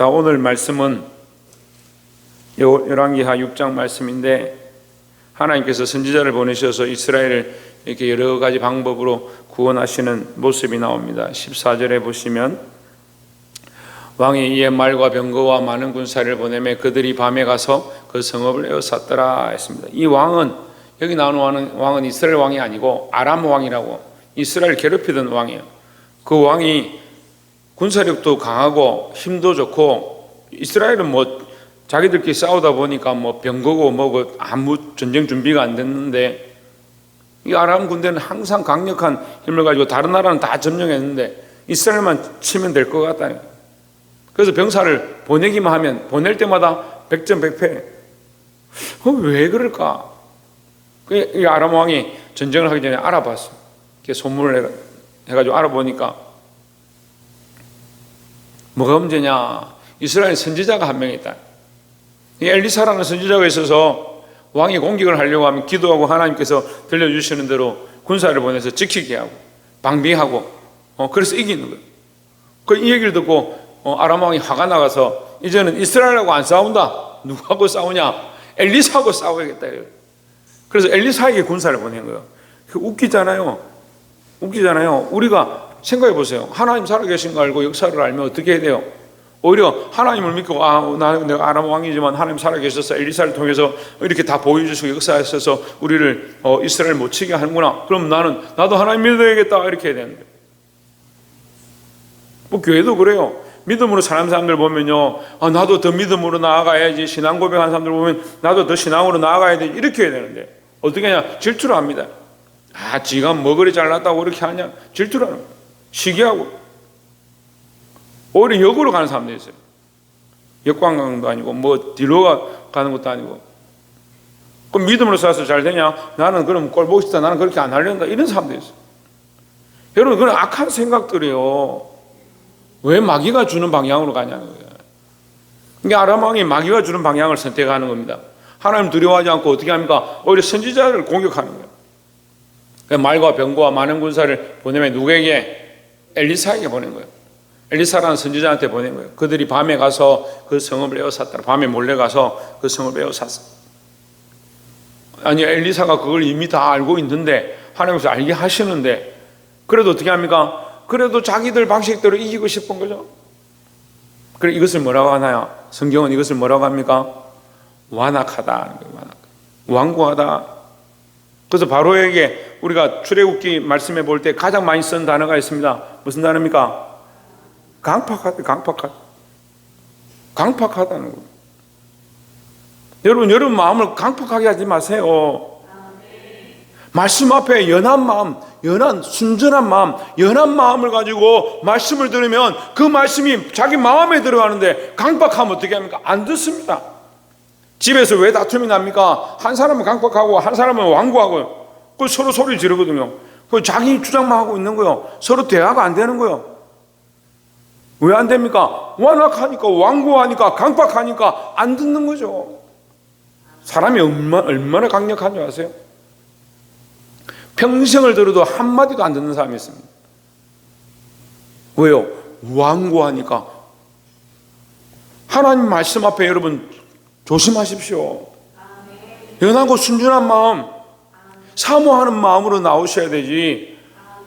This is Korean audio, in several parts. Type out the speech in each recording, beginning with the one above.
자, 오늘 말씀은 열왕기하 6장 말씀인데, 하나님께서 선지자를 보내셔서 이스라엘을 이렇게 여러 가지 방법으로 구원하시는 모습이 나옵니다. 14절에 보시면 왕이 이에 말과 병거와 많은 군사를 보내매 그들이 밤에 가서 그 성읍을 에워쌌더라 했습니다. 이 왕은, 여기 나오는 왕은 이스라엘 왕이 아니고 아람 왕이라고, 이스라엘 괴롭히던 왕이에요. 그 왕이 군사력도 강하고 힘도 좋고, 이스라엘은 자기들끼리 싸우다 보니까 병거고 아무 전쟁 준비가 안 됐는데, 이 아람 군대는 항상 강력한 힘을 가지고 다른 나라는 다 점령했는데 이스라엘만 치면 될 것 같다. 그래서 병사를 보내기만 하면 보낼 때마다 백전백패. 왜 그럴까? 이 아람 왕이 전쟁을 하기 전에 알아봤어. 이렇게 소문을 해가지고 알아보니까 뭐가 문제냐? 이스라엘 선지자가 한 명 있다. 이 엘리사라는 선지자가 있어서 왕이 공격을 하려고 하면 기도하고 하나님께서 들려주시는 대로 군사를 보내서 지키게 하고 방비하고 그래서 이기는 거예요. 이 얘기를 듣고 아람 왕이 화가 나가서 이제는 이스라엘하고 안 싸운다. 누구하고 싸우냐? 엘리사하고 싸워야겠다. 그래서 엘리사에게 군사를 보낸 거예요. 웃기잖아요. 우리가 생각해 보세요. 하나님 살아계신 거 알고 역사를 알면 어떻게 해야 돼요? 오히려 하나님을 믿고 내가 아람 왕이지만 하나님 살아계셔서 엘리사를 통해서 이렇게 다 보여주시고 역사하셔서 우리를 이스라엘 못 치게 하는구나. 그럼 나도 하나님 믿어야겠다 이렇게 해야 되는 거예요. 교회도 그래요. 믿음으로 사는 사람들 보면요, 나도 더 믿음으로 나아가야지. 신앙 고백하는 사람들 보면 나도 더 신앙으로 나아가야 돼 이렇게 해야 되는데 어떻게 하냐? 질투를 합니다. 지가 뭐 그리 잘났다고 이렇게 하냐? 질투를 하는 거예요. 시기하고 오히려 역으로 가는 사람도 있어요. 역관광도 아니고 뒤로 가는 것도 아니고. 그럼 믿음으로 살아서 잘 되냐? 나는 그럼 꼴 보고 싶다. 나는 그렇게 안 하려는다. 이런 사람도 있어요. 여러분, 그런 악한 생각들이요, 왜 마귀가 주는 방향으로 가냐는 거예요. 그러니까 아람 왕이 마귀가 주는 방향을 선택하는 겁니다. 하나님 두려워하지 않고 어떻게 합니까? 오히려 선지자를 공격하는 거예요. 말과 병거와 많은 군사를 보내면 누구에게? 엘리사에게 보낸 거예요. 엘리사라는 선지자한테 보낸 거예요. 그들이 밤에 가서 그 성읍을 에워쌌다. 밤에 몰래 가서 그 성읍을 에워쌌어. 아니, 엘리사가 그걸 이미 다 알고 있는데, 하나님께서 알게 하시는데, 그래도 어떻게 합니까? 그래도 자기들 방식대로 이기고 싶은 거죠. 그래, 이것을 뭐라고 하나요? 성경은 이것을 뭐라고 합니까? 완악하다. 완고하다. 그래서 바로에게 우리가 출애굽기 말씀해 볼 때 가장 많이 쓴 단어가 있습니다. 무슨 단어입니까? 강팍하다는 거예요. 여러분 마음을 강팍하게 하지 마세요. 말씀 앞에 연한 마음, 순전한 마음, 연한 마음을 가지고 말씀을 들으면 그 말씀이 자기 마음에 들어가는데 강팍하면 어떻게 합니까? 안 듣습니다. 집에서 왜 다툼이 납니까? 한 사람은 강팍하고 한 사람은 완고하고 서로 소리 지르거든요. 자기 주장만 하고 있는 거예요. 서로 대화가 안 되는 거예요. 왜 안 됩니까? 완악하니까, 완고하니까, 강팍하니까 안 듣는 거죠. 사람이 얼마나 강력한 줄 아세요? 평생을 들어도 한마디도 안 듣는 사람이 있습니다. 왜요? 완고하니까. 하나님 말씀 앞에 여러분 조심하십시오. 연하고 순전한 마음, 사모하는 마음으로 나오셔야 되지.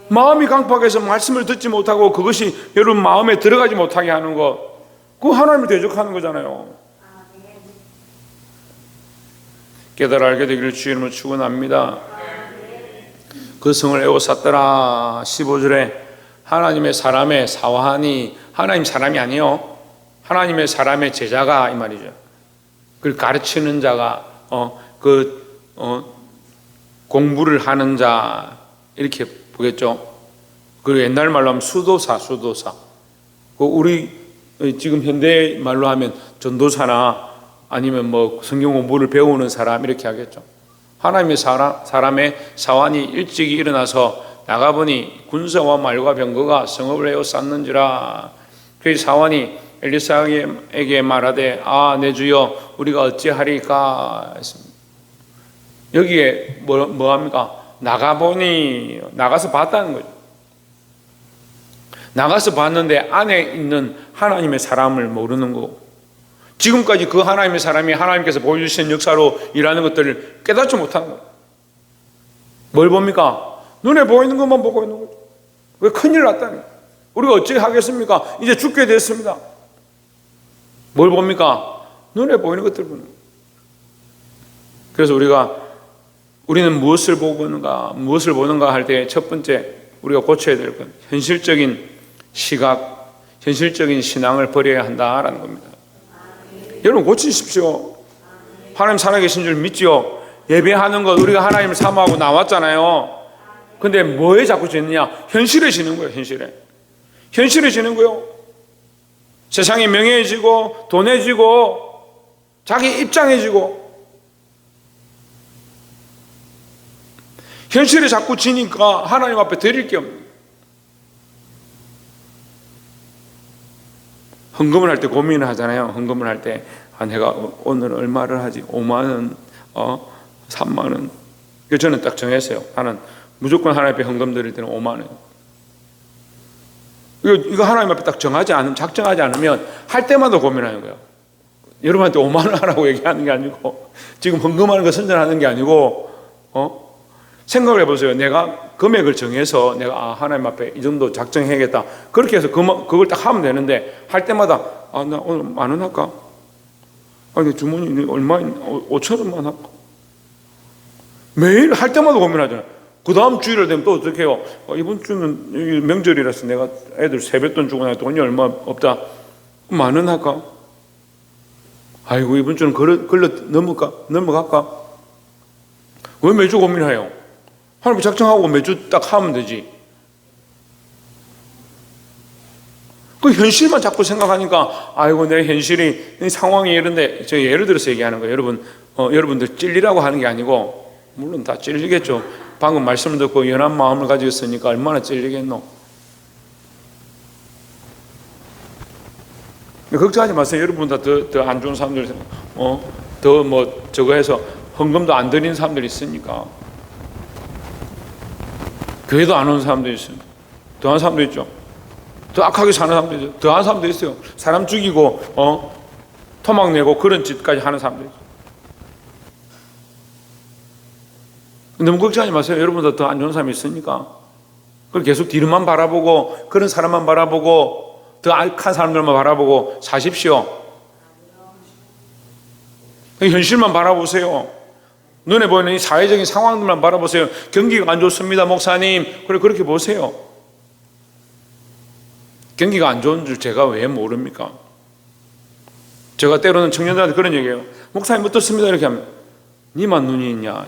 마음이 강팍해서 말씀을 듣지 못하고 그것이 여러분 마음에 들어가지 못하게 하는 것, 그거 하나님을 대적하는 거잖아요. 깨달아 알게 되기를 주의 이름으로 축원합니다. 그 성을 에워쌌더라. 15절에 하나님의 사람의 사화하니, 하나님 사람이 아니요, 하나님의 사람의 제자가 이 말이죠. 그걸 가르치는 자가 공부를 하는 자 이렇게 보겠죠. 그리고 옛날 말로 하면 수도사. 우리 지금 현대 말로 하면 전도사나 아니면 성경 공부를 배우는 사람 이렇게 하겠죠. 하나님의 사람의 사환이 일찍이 일어나서 나가보니 군사와 말과 병거가 성읍을 에워쌌는지라. 그 사환이 엘리사에게 말하되 내 주여 우리가 어찌하리까 했습니다. 여기에 뭐 합니까? 나가보니, 나가서 봤다는 거죠. 나가서 봤는데 안에 있는 하나님의 사람을 모르는 거고, 지금까지 그 하나님의 사람이 하나님께서 보여주신 역사로 일하는 것들을 깨닫지 못하는 거예요. 뭘 봅니까? 눈에 보이는 것만 보고 있는 거죠. 왜 큰일 났다니. 우리가 어찌 하겠습니까? 이제 죽게 됐습니다. 뭘 봅니까? 눈에 보이는 것들 보는 거예요. 그래서 우리는 무엇을 보는가 할 때 첫 번째 우리가 고쳐야 될 건 현실적인 시각, 현실적인 신앙을 버려야 한다라는 겁니다. 여러분 고치십시오. 하나님 살아계신 줄 믿지요. 예배하는 것 우리가 하나님을 사모하고 나왔잖아요. 근데 뭐에 자꾸 지느냐? 현실에 지는 거예요. 현실에 지는 거예요. 세상이 명예해지고 돈해지고 자기 입장해지고 현실에 자꾸 지니까 하나님 앞에 드릴 게 없는 거예요. 헌금을 할 때 고민을 하잖아요. 헌금을 할 때 내가 오늘 얼마를 하지? 5만 원, 3만 원. 그래서 저는 딱 정했어요. 나는 무조건 하나님 앞에 헌금 드릴 때는 5만 원. 이거 하나님 앞에 딱 작정하지 않으면 할 때마다 고민하는 거예요. 여러분한테 5만 원 하라고 얘기하는 게 아니고, 지금 헌금하는 거 선전하는 게 아니고, 생각을 해보세요. 내가 금액을 정해서 내가 하나님 앞에 이 정도 작정해야겠다. 그렇게 해서 그걸 딱 하면 되는데, 할 때마다 나 오늘 10,000원 할까? 아니 주머니 얼마 5,000원만 할까? 매일 할 때마다 고민하잖아요. 그 다음 주일을 되면 또 어떻게 해요? 이번 주는 명절이라서 내가 애들 세뱃돈 주고 나서 돈이 얼마 없다. 10,000원 할까? 아이고 이번 주는 넘어갈까? 왜 매주 고민해요? 하나님 작정하고 매주 딱 하면 되지. 그 현실만 자꾸 생각하니까 아이고 내 현실이 상황이 이런데, 제가 예를 들어서 얘기하는 거예요. 여러분들 찔리라고 하는 게 아니고, 물론 다 찔리겠죠. 방금 말씀을 듣고 연한 마음을 가지고 있으니까 얼마나 찔리겠노. 걱정하지 마세요. 여러분 다 더 안 좋은 사람들, 더 뭐 저거 해서 헌금도 안 드리는 사람들이 있으니까. 교회도 안 오는 사람도 있어요. 더한 사람도 있죠. 더 악하게 사는 사람도 있어요. 더한 사람도 있어요. 사람 죽이고 토막 내고 그런 짓까지 하는 사람도 있어요. 너무 걱정하지 마세요. 여러분도 더 안 좋은 사람이 있으니까. 그걸 계속 뒤로만 바라보고, 그런 사람만 바라보고, 더 악한 사람들만 바라보고 사십시오. 현실만 바라보세요. 눈에 보이는 이 사회적인 상황들만 바라보세요. 경기가 안 좋습니다, 목사님. 그렇게 보세요. 경기가 안 좋은 줄 제가 왜 모릅니까? 제가 때로는 청년들한테 그런 얘기해요. 목사님 어떻습니다? 이렇게 하면, 니만 눈이 있냐?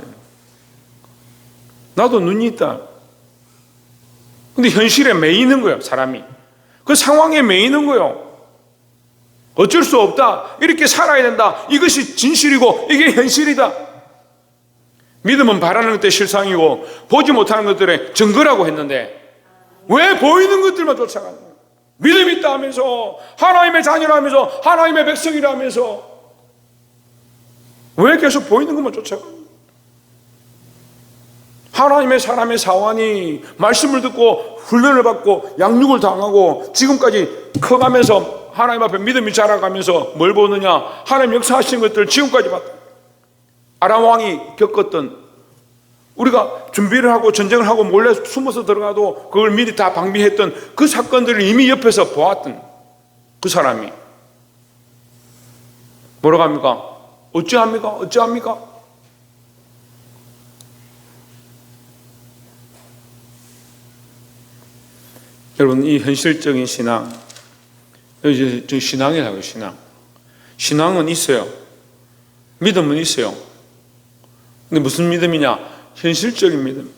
나도 눈이 있다. 근데 현실에 매이는 거예요, 사람이. 그 상황에 매이는 거예요. 어쩔 수 없다. 이렇게 살아야 된다. 이것이 진실이고 이게 현실이다. 믿음은 바라는 것들의 실상이고 보지 못하는 것들의 증거라고 했는데, 왜 보이는 것들만 쫓아가는 거예요? 믿음이 있다 하면서, 하나님의 자녀라면서, 하나님의 백성이라면서 왜 계속 보이는 것만 쫓아가는 거예요? 하나님의 사람의 사원이 말씀을 듣고 훈련을 받고 양육을 당하고 지금까지 커가면서 하나님 앞에 믿음이 자라가면서 뭘 보느냐? 하나님 역사하신 것들을 지금까지 봤다. 아람 왕이 겪었던, 우리가 준비를 하고 전쟁을 하고 몰래 숨어서 들어가도 그걸 미리 다 방비했던 그 사건들을 이미 옆에서 보았던 그 사람이 뭐라고 합니까? 어찌합니까? 여러분, 이 현실적인 신앙, 이제 신앙이라고요. 신앙은 있어요. 믿음은 있어요. 근데 무슨 믿음이냐? 현실적인 믿음.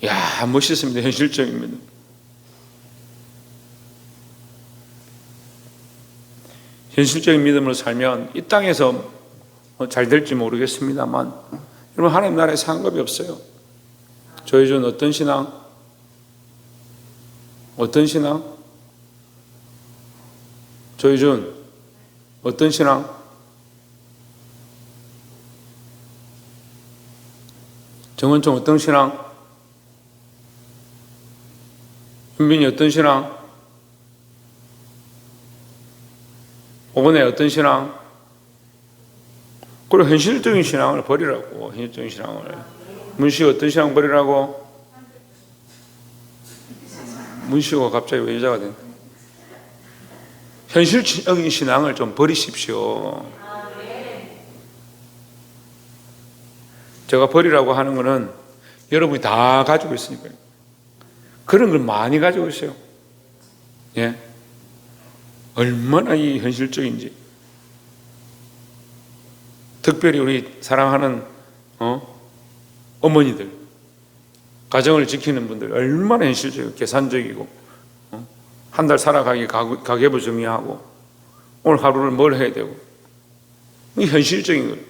이야, 멋있습니다. 현실적인 믿음. 현실적인 믿음으로 살면 이 땅에서 잘 될지 모르겠습니다만, 여러분, 하나님 나라에 상관이 없어요. 조혜준 어떤 신앙? 조희준 어떤 신앙? 정은총 어떤 신앙? 은빈이 어떤 신앙? 5번에 어떤 신앙? 그리고 현실적인 신앙을 버리라고. 현실적인 신앙을. 문씨가 어떤 신앙 버리라고? 문씨가 갑자기 왜 여자가 된? 현실적인 신앙을 좀 버리십시오. 제가 버리라고 하는 거는 여러분이 다 가지고 있으니까요. 그런 걸 많이 가지고 있어요. 예. 얼마나 이 현실적인지. 특별히 우리 사랑하는 어머니들, 가정을 지키는 분들 얼마나 현실적이고 계산적이고, 한 달 살아가기 가계부 정리하고 오늘 하루를 뭘 해야 되고, 이 현실적인 거예요.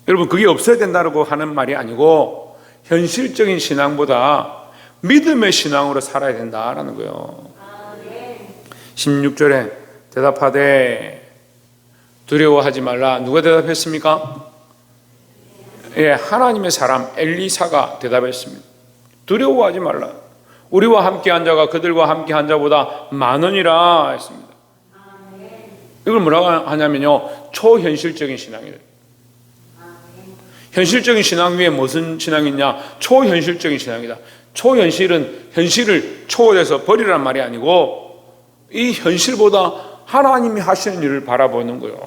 여러분, 그게 없어야 된다고 하는 말이 아니고 현실적인 신앙보다 믿음의 신앙으로 살아야 된다라는 거예요. 16절에 대답하되 두려워하지 말라. 누가 대답했습니까? 예, 하나님의 사람 엘리사가 대답했습니다. 두려워하지 말라. 우리와 함께 한 자가 그들과 함께 한 자보다 많으니라 했습니다. 이걸 뭐라고 하냐면요, 초현실적인 신앙이래요. 현실적인 신앙 위에 무슨 신앙이 있냐? 초현실적인 신앙이다. 초현실은 현실을 초월해서 버리란 말이 아니고 이 현실보다 하나님이 하시는 일을 바라보는 거예요.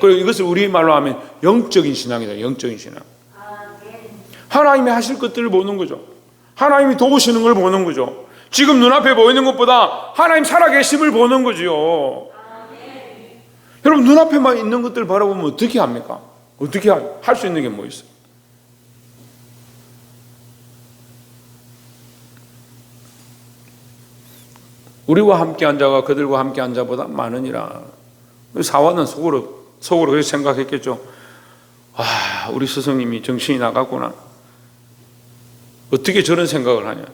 그리고 이것을 우리말로 하면 영적인 신앙이다. 영적인 신앙. 하나님이 하실 것들을 보는 거죠. 하나님이 도우시는 걸 보는 거죠. 지금 눈앞에 보이는 것보다 하나님 살아계심을 보는 거죠. 여러분, 눈앞에만 있는 것들 바라보면 어떻게 합니까? 어떻게 할 수 있는 게 뭐 있어요? 우리와 함께 한 자가 그들과 함께 한 자보다 많으니라. 사화는 속으로 그렇게 생각했겠죠. 아, 우리 스승님이 정신이 나갔구나. 어떻게 저런 생각을 하냐.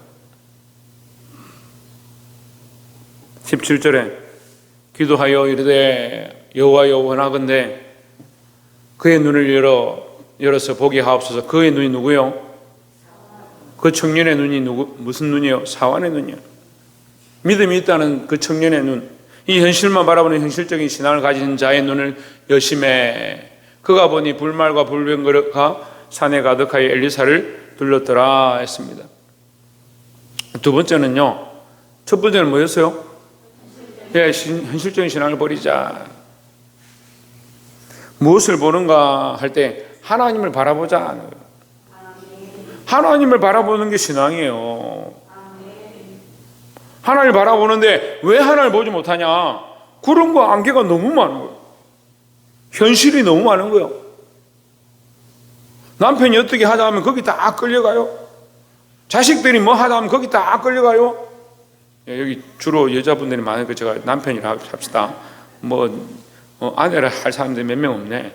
17절에 기도하여 이르되 여호와여 원하건대 그의 눈을 열어서 보게 하옵소서. 그의 눈이 누구요? 그 청년의 눈이 무슨 눈이요? 사환의 눈이요. 믿음이 있다는 그 청년의 눈, 이 현실만 바라보는 현실적인 신앙을 가진 자의 눈을 여심해 그가 보니 불말과 불병거가 산에 가득하여 엘리사를 둘렀더라 했습니다. 두 번째는요, 첫 번째는 뭐였어요? 예, 현실적인 신앙을 버리자. 무엇을 보는가 할 때 하나님을 바라보자. 하나님을 바라보는 게 신앙이에요. 하나님을 바라보는데 왜 하나님을 보지 못하냐? 구름과 안개가 너무 많은 거예요. 현실이 너무 많은 거예요. 남편이 어떻게 하자 하면 거기 다 끌려가요. 자식들이 뭐 하자 하면 거기 다 끌려가요. 여기 주로 여자분들이 많으니까 제가 남편이라 합시다. 아내를 할 사람들이 몇 명 없네.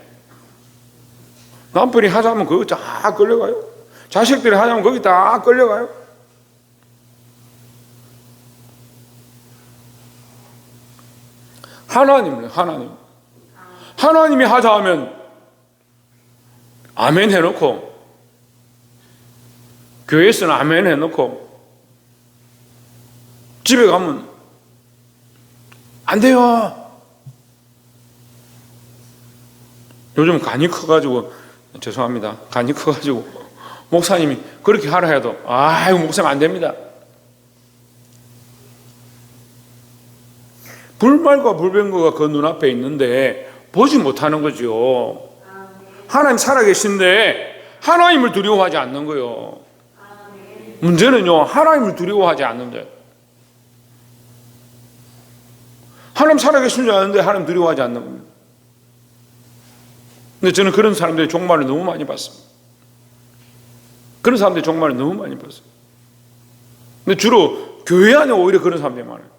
남편이 하자 하면 거기 다 끌려가요. 자식들이 하자 하면 거기 다 끌려가요. 하나님이 하자 하면 아멘 해놓고, 교회에서는 아멘 해놓고 집에 가면 안 돼요. 요즘 간이 커가지고, 죄송합니다, 간이 커가지고 목사님이 그렇게 하라 해도 아이고 목사님 안 됩니다. 불말과 불병거가 그 눈앞에 있는데 보지 못하는 거죠. 하나님 살아계신데 하나님을 두려워하지 않는 거예요. 문제는요, 하나님을 두려워하지 않는데, 하나님 살아계신 줄 아는데 하나님 두려워하지 않는 겁니다. 근데 저는 그런 사람들의 종말을 너무 많이 봤습니다. 그런 사람들의 종말을 너무 많이 봤어요. 근데 주로 교회 안에 오히려 그런 사람들이 많아요.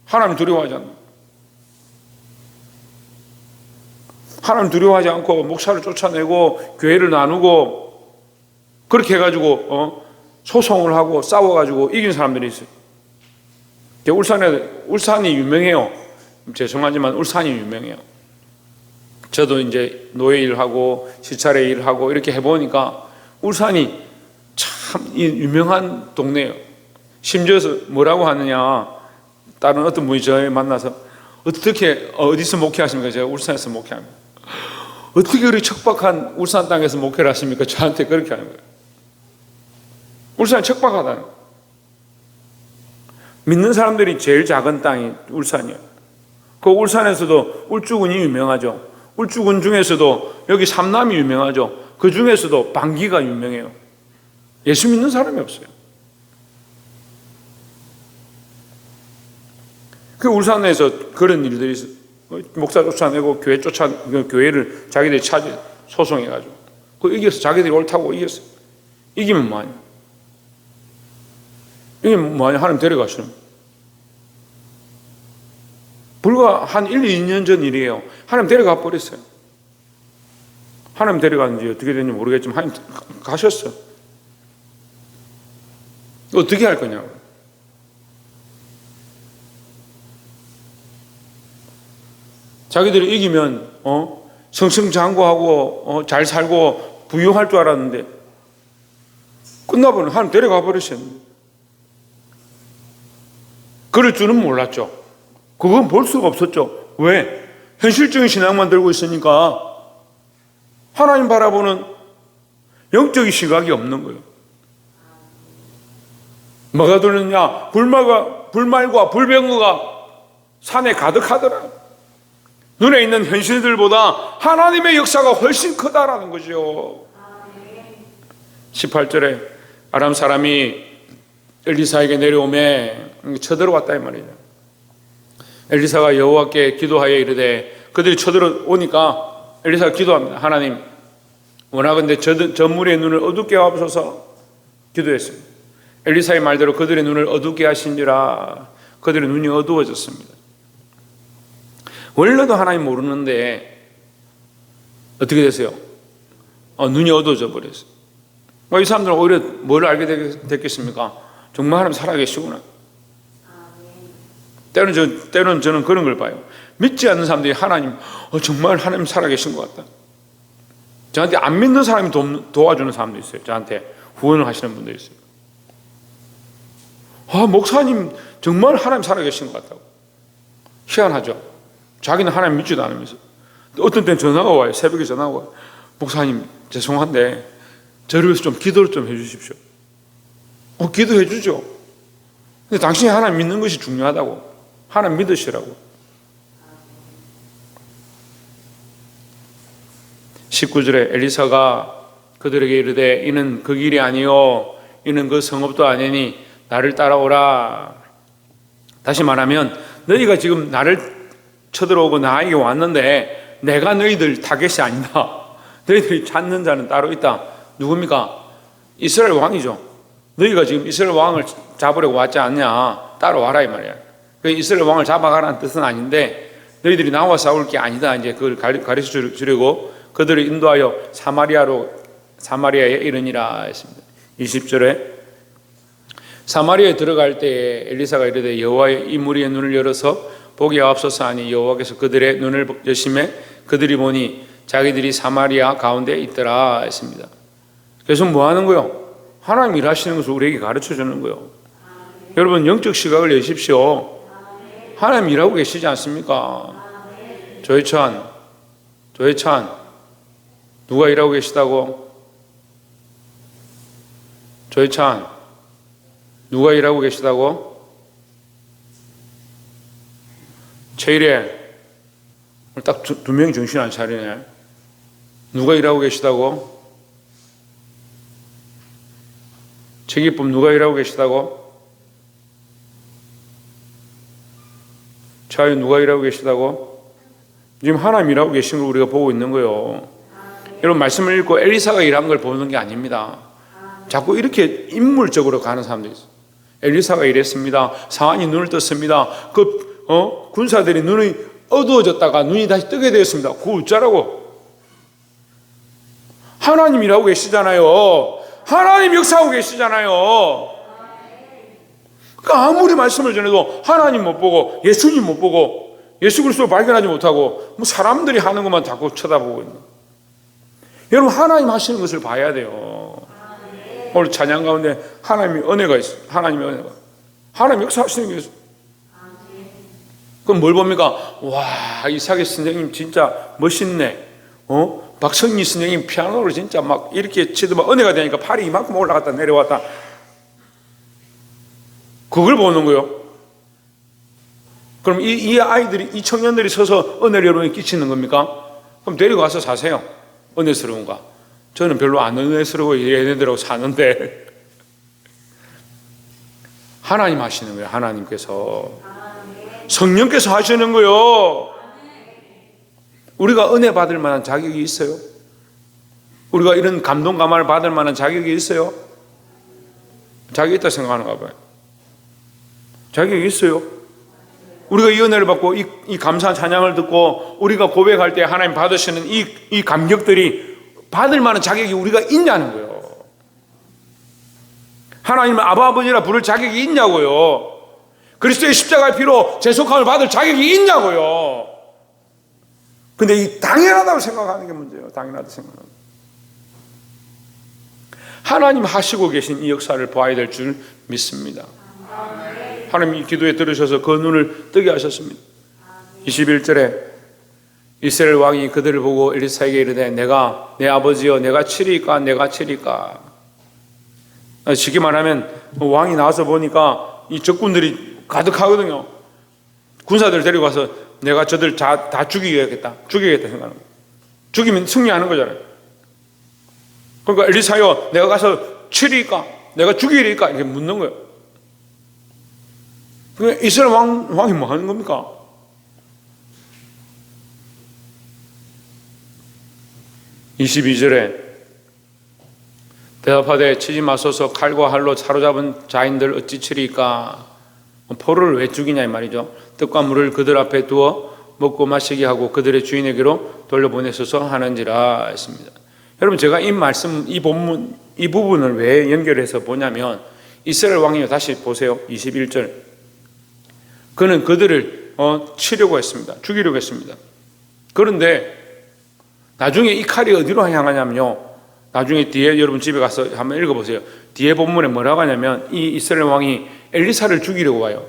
하나님 두려워하지 않는, 하나님 두려워하지 않고 목사를 쫓아내고 교회를 나누고 그렇게 해가지고 소송을 하고 싸워가지고 이긴 사람들이 있어요. 울산이 유명해요. 죄송하지만 울산이 유명해요. 저도 이제 노예 일하고 시찰의 일하고 이렇게 해보니까 울산이 참 유명한 동네예요. 심지어서 뭐라고 하느냐, 다른 어떤 분이 저를 만나서 어떻게 어디서 목회하십니까? 제가 울산에서 목회합니다. 어떻게 그렇게 척박한 울산 땅에서 목회를 하십니까? 저한테 그렇게 하는 거예요. 울산이 척박하다는 거예요. 믿는 사람들이 제일 작은 땅이 울산이에요. 그 울산에서도 울주군이 유명하죠. 울주군 중에서도 여기 삼남이 유명하죠. 그 중에서도 방기가 유명해요. 예수 믿는 사람이 없어요. 그 울산에서 그런 일들이 있어요. 목사 쫓아내고 교회를 자기들이 소송해가지고 그 이겨서 자기들이 옳다고 이겼어요. 이기면 뭐하냐? 이기면 뭐하냐? 하나님 데려가시는 거예요. 불과 한 1, 2년 전 일이에요. 하나님 데려가 버렸어요. 하나님 데려갔는지 어떻게 됐는지 모르겠지만 하나님 가셨어요. 어떻게 할 거냐고. 자기들이 이기면 승승장구하고 잘 살고 부유할 줄 알았는데 끝나버리면 하나님 데려가 버리셨는데 그럴 줄은 몰랐죠. 그건 볼 수가 없었죠. 왜? 현실적인 신앙만 들고 있으니까 하나님 바라보는 영적인 시각이 없는 거예요. 뭐가 들었냐? 불말과 불병거가 산에 가득하더라. 눈에 있는 현실들보다 하나님의 역사가 훨씬 크다라는 거죠. 18절에 아람 사람이 엘리사에게 내려오매 쳐들어왔다 이 말이죠. 엘리사가 여호와께 기도하여 이르되 그들이 쳐들어오니까 엘리사가 기도합니다. 하나님 원하건대 저 무리의 눈을 어둡게 하옵소서 기도했습니다. 엘리사의 말대로 그들의 눈을 어둡게 하신지라 그들의 눈이 어두워졌습니다. 원래도 하나님 모르는데 어떻게 됐어요? 눈이 어두워져 버렸어요. 이 사람들은 오히려 뭘 알게 됐겠습니까? 정말 하나님 살아계시구나. 때로는 저는 그런 걸 봐요. 믿지 않는 사람들이 하나님 정말 하나님 살아계신 것 같다. 저한테 안 믿는 사람이 도와주는 사람도 있어요. 저한테 후원을 하시는 분도 있어요. 목사님 정말 하나님 살아계신 것 같다고. 희한하죠. 자기는 하나님 믿지도 않으면서 어떤 때는 전화가 와요. 새벽에 전화가 와요. 목사님 죄송한데 저를 위해서 좀 기도를 좀 해주십시오. 기도해 주죠. 근데 당신이 하나님 믿는 것이 중요하다고. 하나님 믿으시라고. 19절에 엘리사가 그들에게 이르되 이는 그 길이 아니요 이는 그 성읍도 아니니 나를 따라오라. 다시 말하면 너희가 지금 나를 쳐들어오고 나에게 왔는데 내가 너희들 타겟이 아니다. 너희들이 찾는 자는 따로 있다. 누굽니까? 이스라엘 왕이죠. 너희가 지금 이스라엘 왕을 잡으려고 왔지 않냐? 따라와라 이 말이야. 이스라엘 왕을 잡아가라는 뜻은 아닌데 너희들이 나와 싸울 게 아니다. 이제 그걸 가르쳐 주려고 그들을 인도하여 사마리아에 이르니라 했습니다. 20절에 사마리아에 들어갈 때에 엘리사가 이르되 여호와의 이 무리의 눈을 열어서 보게 하옵소서 하니 여호와께서 그들의 눈을 여심해 그들이 보니 자기들이 사마리아 가운데 있더라 했습니다. 그래서 뭐 하는 거요? 하나님 일하시는 것을 우리에게 가르쳐 주는 거요. 여러분 영적 시각을 여십시오. 하나님 일하고 계시지 않습니까? 조혜찬 누가 일하고 계시다고? 조혜찬 누가 일하고 계시다고? 최일에 딱 두 명이 정신 안 차리네. 누가 일하고 계시다고? 최기쁨 누가 일하고 계시다고? 차유 누가 일하고 계시다고? 지금 하나님 일하고 계신 걸 우리가 보고 있는 거예요. 여러분 말씀을 읽고 엘리사가 일한 걸 보는 게 아닙니다. 자꾸 이렇게 인물적으로 가는 사람들이 있어요. 엘리사가 이랬습니다. 상한이 눈을 떴습니다. 군사들이 눈이 어두워졌다가 눈이 다시 뜨게 되었습니다. 그거 어쩌라고? 하나님 일하고 계시잖아요. 하나님 역사하고 계시잖아요. 그러니까 아무리 말씀을 전해도 하나님 못 보고 예수님 못 보고 예수 그리스도를 발견하지 못하고 사람들이 하는 것만 자꾸 쳐다보고 있는. 여러분 하나님 하시는 것을 봐야 돼요. 오늘 찬양 가운데 하나님의 은혜가 있어요. 하나님의 은혜가. 하나님 역사하시는 게 있어요. 그럼 뭘 봅니까? 와, 이삭의 선생님 진짜 멋있네. 박성희 선생님 피아노를 진짜 막 이렇게 치더만 은혜가 되니까 팔이 이만큼 올라갔다 내려왔다. 그걸 보는 거요. 그럼 이 아이들이, 이 청년들이 서서 은혜를 여러분에 끼치는 겁니까? 그럼 데리고 가서 사세요. 은혜스러운가? 저는 별로 안 은혜스러워 얘네들하고 사는데 하나님 하시는 거예요. 하나님께서 성령께서 하시는 거예요. 우리가 은혜 받을 만한 자격이 있어요? 우리가 이런 감동 감화를 받을 만한 자격이 있어요? 자격이 있다 생각하는가 봐요. 자격이 있어요. 우리가 이 은혜를 받고 이 감사한 찬양을 듣고 우리가 고백할 때 하나님 받으시는 이 감격들이 받을 만한 자격이 우리가 있냐는 거예요. 하나님은 아버지라 부를 자격이 있냐고요. 그리스도의 십자가의 피로 재속함을 받을 자격이 있냐고요. 근데 이 당연하다고 생각하는 게 문제예요. 당연하다고 생각하는 거예요. 하나님 하시고 계신 이 역사를 봐야 될 줄 믿습니다. 하나님이 기도에 들으셔서 그 눈을 뜨게 하셨습니다. 21절에 이스라엘 왕이 그들을 보고 엘리사에게 이르되 내가 내 아버지여 내가 치리까 내가 치리까. 쉽게 말하면 왕이 나와서 보니까 이 적군들이 가득하거든요. 군사들 데리고 가서 내가 저들 다 죽이겠다 생각하는 거예요. 죽이면 승리하는 거잖아요. 그러니까 엘리사여 내가 가서 치리까 내가 죽이리까 이렇게 묻는 거예요. 그러니까 이스라엘 왕이 뭐 하는 겁니까? (22절에) 대답하되 치지 마소서 칼과 할로 사로잡은 자인들 어찌 치리까. 포로를 왜 죽이냐 이 말이죠. 떡과 물을 그들 앞에 두어 먹고 마시게 하고 그들의 주인에게로 돌려보내소서 하는지라 했습니다. 여러분 제가 이 말씀 이 본문 이 부분을 왜 연결해서 보냐면 이스라엘 왕이 다시 보세요. 21절 그는 그들을 치려고 했습니다. 죽이려고 했습니다. 그런데 나중에 이 칼이 어디로 향하냐면요. 나중에 뒤에 여러분 집에 가서 한번 읽어보세요. 뒤에 본문에 뭐라고 하냐면 이 이스라엘 왕이 엘리사를 죽이려고 와요.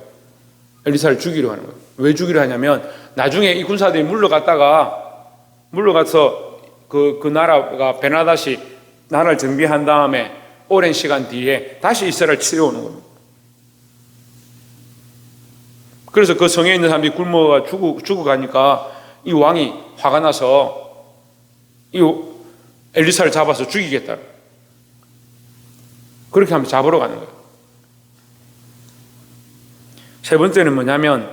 엘리사를 죽이려고 하는 거예요. 왜 죽이려 하냐면 나중에 이 군사들이 물러가서 그 나라가 베나다시 나라를 정비한 다음에 오랜 시간 뒤에 다시 이스라엘을 치러오는 겁니다. 그래서 그 성에 있는 사람들이 굶어가 죽어가니까 이 왕이 화가 나서 이 엘리사를 잡아서 죽이겠다. 그렇게 하면 잡으러 가는 거예요. 세 번째는 뭐냐면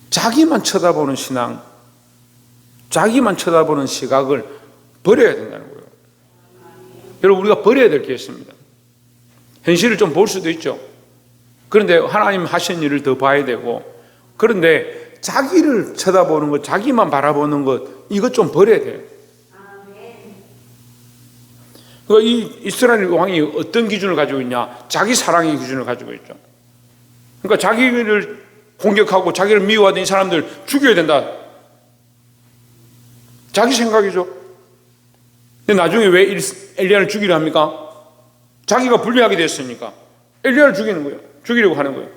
자기만 쳐다보는 신앙, 자기만 쳐다보는 시각을 버려야 된다는 거예요. 여러분 우리가 버려야 될 게 있습니다. 현실을 좀 볼 수도 있죠. 그런데 하나님 하신 일을 더 봐야 되고 그런데 자기를 쳐다보는 것, 자기만 바라보는 것 이것 좀 버려야 돼요. 그러니까 이 이스라엘 왕이 어떤 기준을 가지고 있냐? 자기 사랑의 기준을 가지고 있죠. 그러니까 자기를 공격하고 자기를 미워하던 이 사람들 죽여야 된다. 자기 생각이죠. 근데 나중에 왜 엘리야를 죽이려 합니까? 자기가 불리하게 됐으니까 엘리야를 죽이는 거예요. 죽이려고 하는 거예요.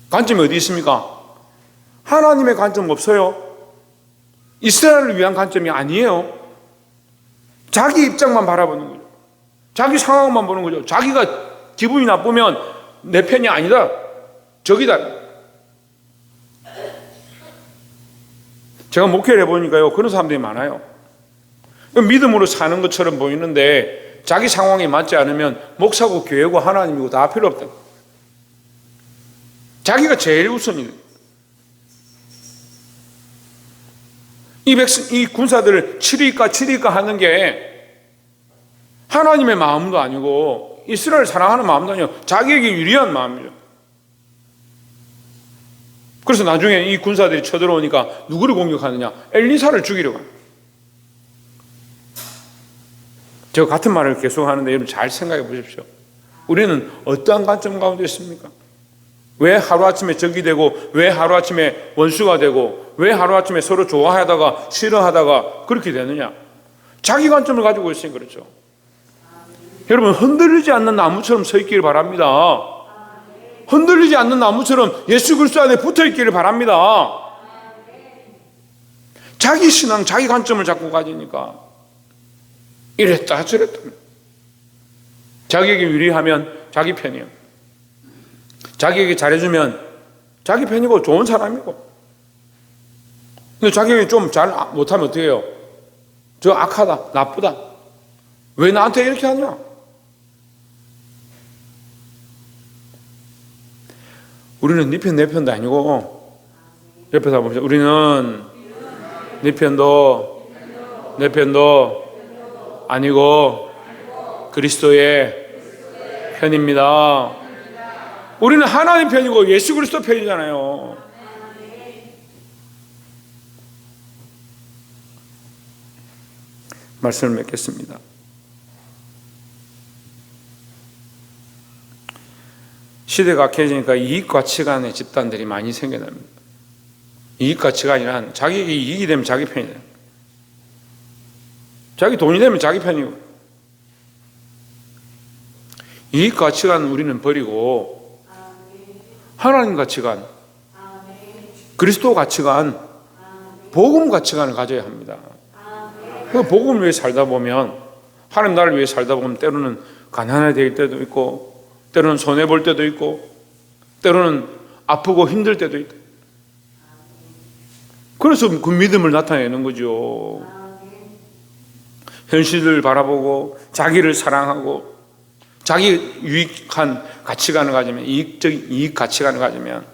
관점이 어디 있습니까? 하나님의 관점 없어요. 이스라엘을 위한 관점이 아니에요. 자기 입장만 바라보는 거죠. 자기 상황만 보는 거죠. 자기가 기분이 나쁘면 내 편이 아니다. 적이다. 제가 목회를 해보니까요. 그런 사람들이 많아요. 믿음으로 사는 것처럼 보이는데 자기 상황에 맞지 않으면 목사고 교회고 하나님이고 다 필요 없다. 자기가 제일 우선이에요. 이 군사들을 치리까 하는 게 하나님의 마음도 아니고 이스라엘을 사랑하는 마음도 아니고 자기에게 유리한 마음이죠. 그래서 나중에 이 군사들이 쳐들어오니까 누구를 공격하느냐? 엘리사를 죽이려고 합니다. 제가 같은 말을 계속 하는데 여러분 잘 생각해 보십시오. 우리는 어떠한 관점 가운데 있습니까? 왜 하루아침에 적이 되고 왜 하루아침에 원수가 되고 왜 하루아침에 서로 좋아하다가 싫어하다가 그렇게 되느냐? 자기 관점을 가지고 있으니 그렇죠. 여러분, 흔들리지 않는 나무처럼 서 있기를 바랍니다. 흔들리지 않는 나무처럼 예수 그리스도 안에 붙어 있기를 바랍니다. 자기 신앙, 자기 관점을 자꾸 가지니까 이랬다 저랬다. 자기에게 유리하면 자기 편이에요. 자기에게 잘해주면 자기 편이고 좋은 사람이고. 근데 자기에게 좀 잘 못하면 어떻게 해요? 저 악하다, 나쁘다. 왜 나한테 이렇게 하냐? 우리는 네 편, 내 편도 아니고, 옆에서 보세요. 우리는 네 편도, 내 편도 아니고, 그리스도의 편입니다. 우리는 하나님 편이고 예수 그리스도 편이잖아요. 말씀을 맺겠습니다. 시대가 악해지니까 이익가치관의 집단들이 많이 생겨납니다. 이익가치관이란 자기에게 이익이 되면 자기 편이다. 자기 돈이 되면 자기 편이고. 이익가치관 우리는 버리고 하나님 가치관, 그리스도 가치관, 복음 가치관을 가져야 합니다. 그 복음을 위해 살다 보면, 하나님 나라를 위해 살다 보면 때로는 가난하게 될 때도 있고, 때로는 손해볼 때도 있고, 때로는 아프고 힘들 때도 있고. 그래서 그 믿음을 나타내는 거죠. 현실을 바라보고 자기를 사랑하고 자기 유익한 가치관을 가지면, 이익적인 이익 가치관을 가지면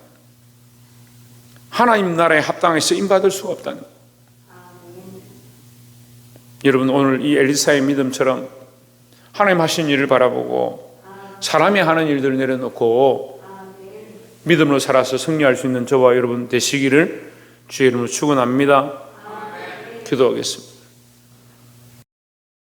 하나님 나라에 합당하게 쓰임받을 수가 없다는 거예요. 여러분, 오늘 이 엘리사의 믿음처럼 하나님 하신 일을 바라보고 사람이 하는 일들을 내려놓고 믿음으로 살아서 승리할 수 있는 저와 여러분 되시기를 주의 이름으로 축원합니다. 기도하겠습니다.